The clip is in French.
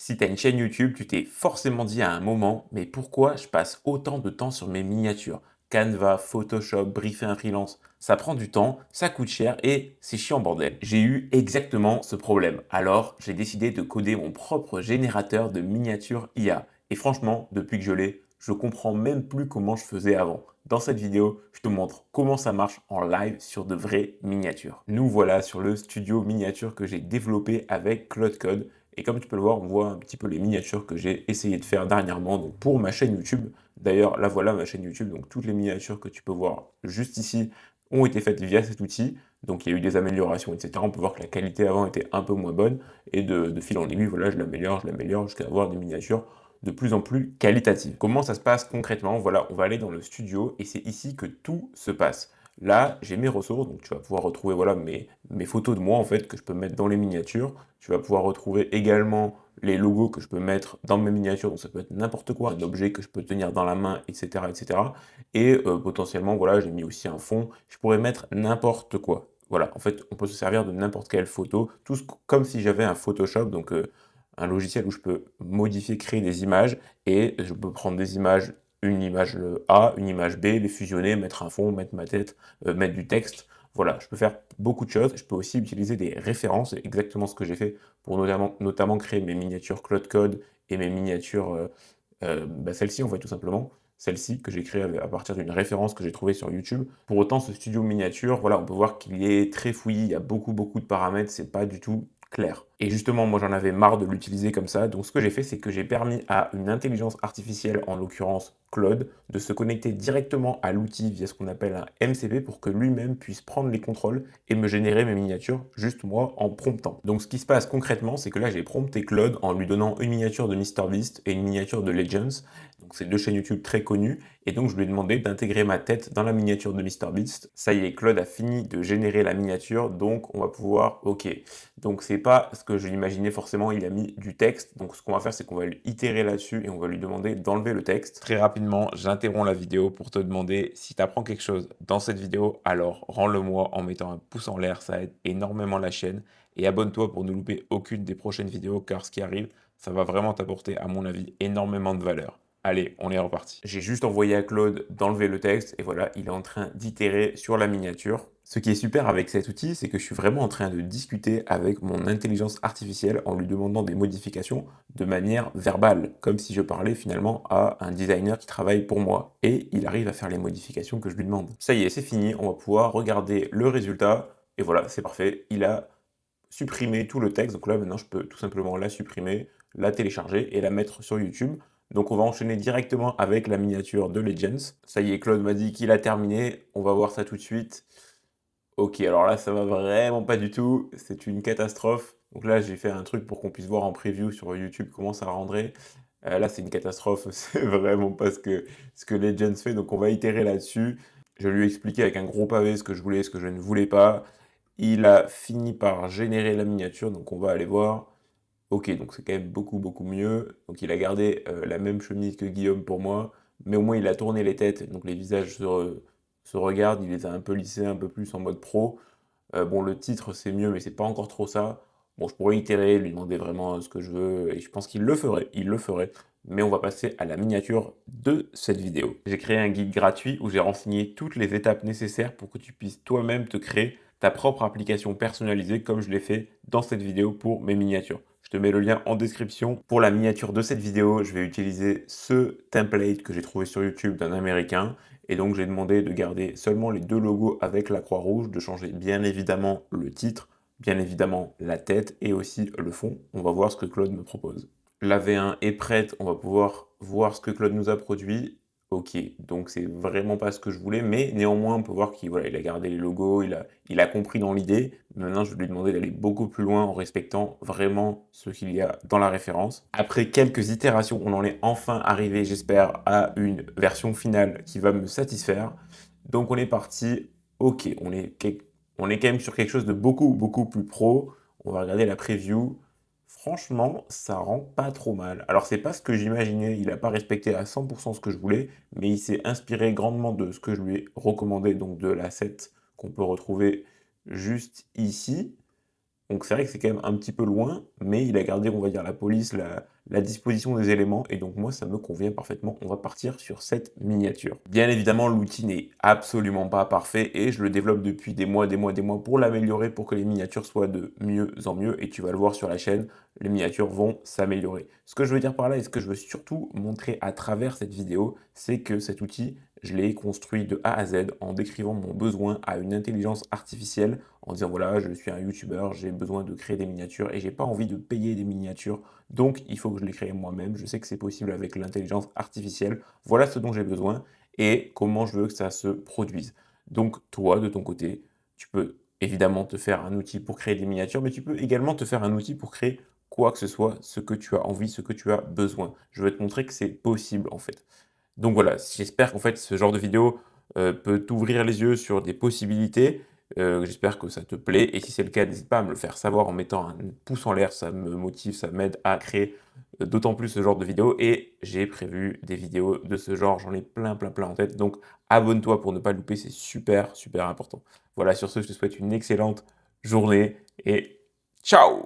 Si tu as une chaîne YouTube, tu t'es forcément dit à un moment, mais pourquoi je passe autant de temps sur mes miniatures? Canva, Photoshop, briefer un freelance, ça prend du temps, ça coûte cher et c'est chiant bordel. J'ai eu exactement ce problème. Alors, j'ai décidé de coder mon propre générateur de miniatures IA. Et franchement, depuis que je l'ai, je comprends même plus comment je faisais avant. Dans cette vidéo, je te montre comment ça marche en live sur de vraies miniatures. Nous voilà sur le studio miniature que j'ai développé avec Claude Code. Et comme tu peux le voir, on voit un petit peu les miniatures que j'ai essayé de faire dernièrement donc pour ma chaîne YouTube. D'ailleurs, là voilà ma chaîne YouTube, donc toutes les miniatures que tu peux voir juste ici ont été faites via cet outil. Donc il y a eu des améliorations, etc. On peut voir que la qualité avant était un peu moins bonne. Et de fil en aiguille, voilà, je l'améliore jusqu'à avoir des miniatures de plus en plus qualitatives. Comment ça se passe concrètement? Voilà, on va aller dans le studio et c'est ici que tout se passe. Là, j'ai mes ressources, donc tu vas pouvoir retrouver voilà, mes photos de moi en fait que je peux mettre dans les miniatures. Tu vas pouvoir retrouver également les logos que je peux mettre dans mes miniatures, donc ça peut être n'importe quoi, un objet que je peux tenir dans la main, etc. etc. Et potentiellement, voilà, j'ai mis aussi un fond, je pourrais mettre n'importe quoi. Voilà, en fait, on peut se servir de n'importe quelle photo, comme si j'avais un Photoshop, donc un logiciel où je peux modifier, créer des images, et je peux prendre des images, une image A, une image B, les fusionner, mettre un fond, mettre ma tête, mettre du texte. Voilà, je peux faire beaucoup de choses. Je peux aussi utiliser des références, c'est exactement ce que j'ai fait pour notamment créer mes miniatures Claude Code et mes miniatures, celle-ci en fait tout simplement. Celle-ci que j'ai créée à partir d'une référence que j'ai trouvée sur YouTube. Pour autant, ce studio miniature, voilà, on peut voir qu'il est très fouillis, il y a beaucoup de paramètres, c'est pas du tout clair. Et justement, moi j'en avais marre de l'utiliser comme ça, donc ce que j'ai fait, c'est que j'ai permis à une intelligence artificielle, en l'occurrence Claude, de se connecter directement à l'outil via ce qu'on appelle un MCP pour que lui-même puisse prendre les contrôles et me générer mes miniatures, juste moi, en promptant. Donc ce qui se passe concrètement, c'est que là j'ai prompté Claude en lui donnant une miniature de MrBeast et une miniature de Legends, donc c'est deux chaînes YouTube très connues, et donc je lui ai demandé d'intégrer ma tête dans la miniature de MrBeast. Ça y est, Claude a fini de générer la miniature, donc on va pouvoir, ok. Donc c'est pas ce que je l'imaginais forcément, il a mis du texte, donc ce qu'on va faire c'est qu'on va lui itérer là-dessus et on va lui demander d'enlever le texte. Très rapidement, j'interromps la vidéo pour te demander si tu apprends quelque chose dans cette vidéo, alors rends-le moi en mettant un pouce en l'air, ça aide énormément la chaîne, et abonne-toi pour ne louper aucune des prochaines vidéos car ce qui arrive, ça va vraiment t'apporter à mon avis énormément de valeur. Allez, on est reparti. J'ai juste envoyé à Claude d'enlever le texte et voilà, il est en train d'itérer sur la miniature. Ce qui est super avec cet outil, c'est que je suis vraiment en train de discuter avec mon intelligence artificielle en lui demandant des modifications de manière verbale, comme si je parlais finalement à un designer qui travaille pour moi. Et il arrive à faire les modifications que je lui demande. Ça y est, c'est fini, on va pouvoir regarder le résultat. Et voilà, c'est parfait, il a supprimé tout le texte. Donc là, maintenant, je peux tout simplement la supprimer, la télécharger et la mettre sur YouTube. Donc on va enchaîner directement avec la miniature de Legends. Ça y est, Claude m'a dit qu'il a terminé. On va voir ça tout de suite. Ok, alors là, ça va vraiment pas du tout. C'est une catastrophe. Donc là, j'ai fait un truc pour qu'on puisse voir en preview sur YouTube comment ça rendrait. Là, c'est une catastrophe. C'est vraiment pas ce que Legends fait. Donc on va itérer là-dessus. Je lui ai expliqué avec un gros pavé ce que je voulais, ce que je ne voulais pas. Il a fini par générer la miniature. Donc on va aller voir. Ok, donc c'est quand même beaucoup mieux. Donc il a gardé la même chemise que Guillaume pour moi, mais au moins il a tourné les têtes, donc les visages se regardent, il les a un peu lissés, un peu plus en mode pro. Bon, le titre c'est mieux, mais c'est pas encore trop ça. Bon, je pourrais itérer, lui demander vraiment ce que je veux, et je pense qu'il le ferait. Mais on va passer à la miniature de cette vidéo. J'ai créé un guide gratuit où j'ai renseigné toutes les étapes nécessaires pour que tu puisses toi-même te créer ta propre application personnalisée comme je l'ai fait dans cette vidéo pour mes miniatures. Je te mets le lien en description. Pour la miniature de cette vidéo, je vais utiliser ce template que j'ai trouvé sur YouTube d'un américain. Et donc j'ai demandé de garder seulement les deux logos avec la croix rouge, de changer bien évidemment le titre, bien évidemment la tête et aussi le fond. On va voir ce que Claude me propose. La V1 est prête, on va pouvoir voir ce que Claude nous a produit. Ok, donc c'est vraiment pas ce que je voulais, mais néanmoins on peut voir qu'il voilà, il a gardé les logos, il a compris dans l'idée. Maintenant je vais lui demander d'aller beaucoup plus loin en respectant vraiment ce qu'il y a dans la référence. Après quelques itérations, on en est enfin arrivé, j'espère, à une version finale qui va me satisfaire. Donc on est parti, ok, on est quand même sur quelque chose de beaucoup plus pro. On va regarder la preview. Franchement, ça rend pas trop mal. Alors, c'est pas ce que j'imaginais, il n'a pas respecté à 100% ce que je voulais, mais il s'est inspiré grandement de ce que je lui ai recommandé, donc de l'asset qu'on peut retrouver juste ici. Donc, c'est vrai que c'est quand même un petit peu loin, mais il a gardé, on va dire, la police, la disposition des éléments et donc moi, ça me convient parfaitement. On va partir sur cette miniature. Bien évidemment, l'outil n'est absolument pas parfait et je le développe depuis des mois, des mois, des mois pour l'améliorer, pour que les miniatures soient de mieux en mieux et tu vas le voir sur la chaîne, les miniatures vont s'améliorer. Ce que je veux dire par là et ce que je veux surtout montrer à travers cette vidéo, c'est que cet outil, je l'ai construit de A à Z en décrivant mon besoin à une intelligence artificielle, en disant voilà, je suis un youtubeur, j'ai besoin de créer des miniatures et j'ai pas envie de payer des miniatures, donc il faut que je les crée moi-même. Je sais que c'est possible avec l'intelligence artificielle. Voilà ce dont j'ai besoin et comment je veux que ça se produise. Donc toi, de ton côté, tu peux évidemment te faire un outil pour créer des miniatures, mais tu peux également te faire un outil pour créer quoi que ce soit, ce que tu as envie, ce que tu as besoin. Je vais te montrer que c'est possible en fait. Donc voilà, j'espère qu'en fait ce genre de vidéo, peut t'ouvrir les yeux sur des possibilités. J'espère que ça te plaît et si c'est le cas, n'hésite pas à me le faire savoir en mettant un pouce en l'air, ça me motive, ça m'aide à créer, d'autant plus ce genre de vidéos et j'ai prévu des vidéos de ce genre, j'en ai plein, plein, plein en tête donc abonne-toi pour ne pas le louper, c'est super, super important. Voilà, sur ce, je te souhaite une excellente journée et ciao!